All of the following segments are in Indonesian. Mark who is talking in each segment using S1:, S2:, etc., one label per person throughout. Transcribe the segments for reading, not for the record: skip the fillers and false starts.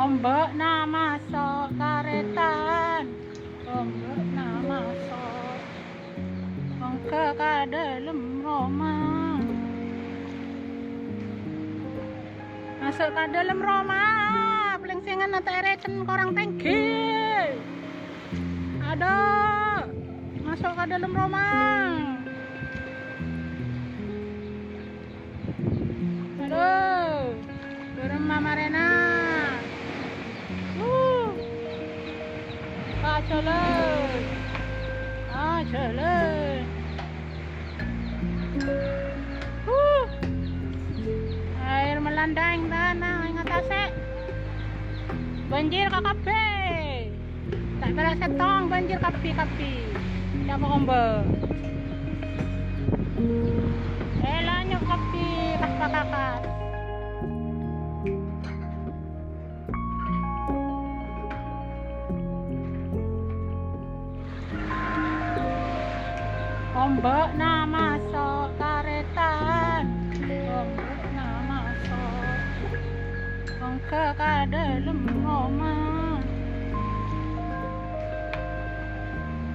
S1: Ombak na masuk karetan, ombak na masuk, wong ke dalem rumah, masuk ke dalam rumah, pelengsengan tereten korang tangki, aduh, masuk ke dalam rumah, aduh, rumah Marena. Jalan, jalan. Air melandang tanah ingat asek. Banjir KKP. Tak berasa tong banjir kapi. Siapa ombak? Elanya kapi kas. Ombak na masuk karetan, ombak na masuk, wong ke dalem rumah,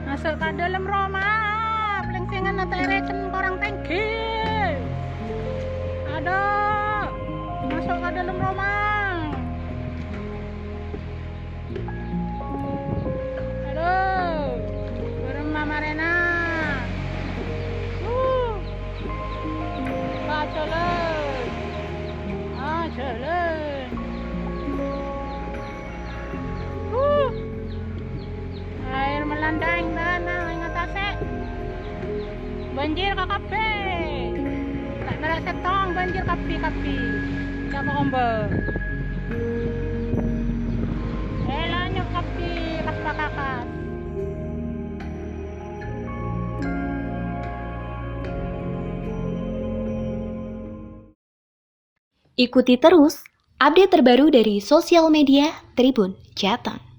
S1: masuk ke dalam rumah, pelengsengan tereten korang tangki, aduh, masuk ke dalam rumah, aduh, rumah Marena. Jalan, jalan. Air melandang tanah ingat asek. Banjir KKP. Tak berasa tong banjir kapi. Siapa ombak? Elanya kapi kas.
S2: Ikuti terus update terbaru dari sosial media Tribun Jateng.